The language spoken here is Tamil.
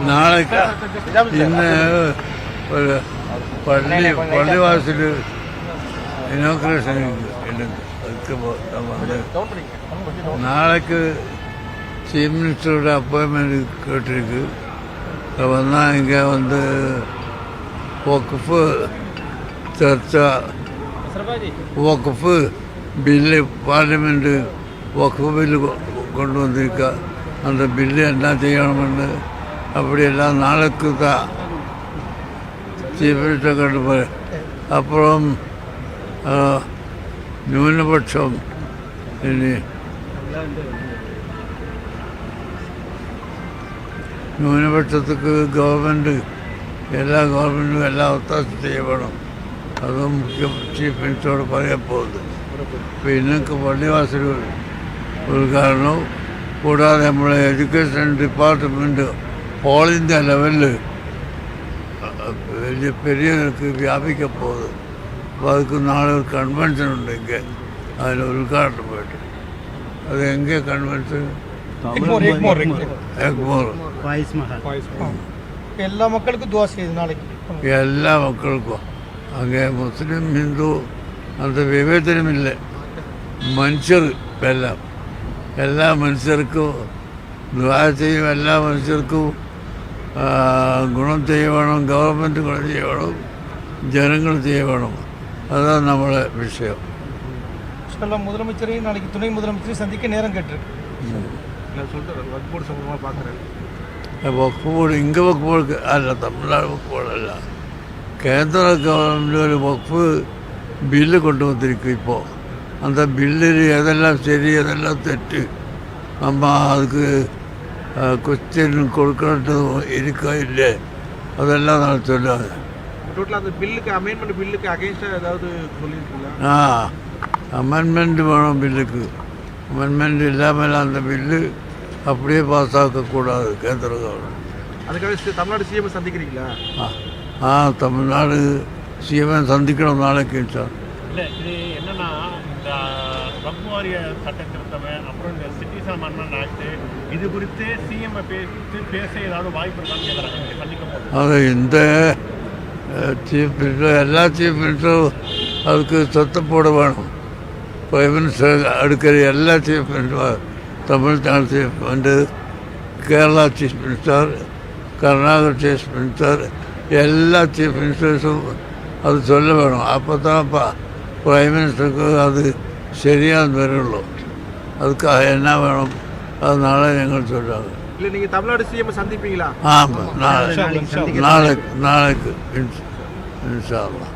നാളെ ഇന്ന് ഒരു പള്ളിവാസിൽ ഇനോഗ്രേഷൻ ഉണ്ട്. നാളേക്ക് ചീഫ് மினிஸ்டரோட அப்பாயின்மெண்ட் கேட்டிருக்கு. வந்தால் இங்கே வந்து வக்ஃபு சர்ச்சா வக்ஃபு பில்லு பார்லிமெண்ட்டு வக்ஃபு பில்லு கொண்டு வந்திருக்கா. அந்த பில்லு என்ன செய்யணும்னு அப்படியெல்லாம் நாளைக்கு தான் ചീഫ് മിനിസ്റ്റർ കണ്ടുപോയി. അപ്പുറം ന്യൂനപക്ഷം ഇനി ന്യൂനപക്ഷத்துக்கு ഗവൺമെൻറ് എല്ലാ ഗവൺമെൻറ്റും എല്ലാ ഒത്താശ ചെയ്യണം. അതും മുഖ്യ ചീഫ് മിനിസ്റ്ററോട് പറയാൻ പോകുന്നത്. പിന്നെ പള്ളിവാസൽ ഉദ്ഘാടനവും കൂടാതെ നമ്മളെ എഡ്യൂക്കേഷൻ ഡിപ്പാർട്ട്മെൻറ്റ് ഓൾ ഇന്ത്യ ലെവലിൽ വലിയ പെരിയർക്ക് വ്യാപിക്കാൻ പോകുന്നത്. അപ്പോൾ அதுக்கு നാളെ ഒരു കൺവെൻഷൻ ഉണ്ടെങ്കിൽ അതിന് ഉദ്ഘാടനം പോയിട്ട് അത് എங்கே കൺവെൻഷൻ എല്ലാ മക്കൾക്കും ദുആ ചെയ്തു നാളേക്ക്. എല്ലാ മക്കൾക്കും അങ്ങനെ മുസ്ലിം ഹിന്ദു അത് വിവേചനമില്ല. മനുഷ്യർ എല്ലാ മനുഷ്യർക്കും ദുആ ചെയ്യും. എല്ലാ മനുഷ്യർക്കും ഗുണം ചെയ്യണം. ഗവൺമെൻറ് ഗുണം ചെയ്യണം, ജനങ്ങൾ ചെയ്യണം. അതാണ് നമ്മളെ വിഷയം. முதலமைச்சரையும் நாளைக்கு துணை முதலமைச்சரையும் சந்திக்க நேரம் கேட்டிருக்கு. വഖഫ് ബോർഡ് ഇங்கே വഖഫ് ബോർഡ് അല്ല, തമിഴ്നാട് വഖഫ് ബോർഡല്ല, കേന്ദ്ര ഗവൺമെൻറ് ഒരു വഖഫ് ബില്ല് കൊണ്ടുവന്നിരിക്കും. ഇപ്പോൾ அந்த ബില്ലിൽ ഏതെല്ലാം ശരി ഏതെല്ലാം തെറ്റ് நம்ம அதுக்கு கொஸ்டின் கொடுக்கறது இருக்கா இல்லை அதெல்லாம் நான் சொல்லாது. அமெண்ட்மெண்ட் வேணும் பில்லுக்கு. அமெண்ட்மெண்ட் இல்லாமல் அந்த பில்லு அப்படியே பாஸ் ஆக்கக்கூடாது கேந்திர கவர்மெண்ட். அதுக்காக தமிழ்நாடு சிஎம் சந்திக்கிறீங்களா? தமிழ்நாடு சிஎம் சந்திக்கணும் நாளைக்கு சார். இல்லை, இது என்னன்னா இந்த வக்ஃப் வாரிய சட்ட திருத்தம், அப்புறம் இந்த சிட்டிசன் அமெண்ட்மெண்ட் ஆக்ட், இது குறித்து சிஎம் பேச ஏதாவது வாய்ப்பு இருக்கான்னு கேட்குறாங்க சந்திக்கும் போது. அது இந்த சீஃப் மினிஸ்டர் எல்லா சீஃப் மினிஸ்டரும் அதுக்கு சொத்தை போட வேணும். பிரைம் மினிஸ்டர் அடுக்கிற எல்லா chief minister, Tamil Nadu chief minister, Kerala chief minister, Karnataka chief minister, எல்லா சீஃப் மினிஸ்டர்ஸும் அது சொல்ல வேணும். அப்போ தான் பிரைம் மினிஸ்டருக்கு அது சரியாக வருള്ളൂ. அதுக்காக என்ன வேணும் அது நாளை எங்களுக்கு சொல்கிறாங்க. இல்லை, நீங்கள் தமிழ்நாடு சிஎம் சந்திப்பீங்களா? ஆமாம், நாளைக்கு இன்ஷா அல்லாஹ்.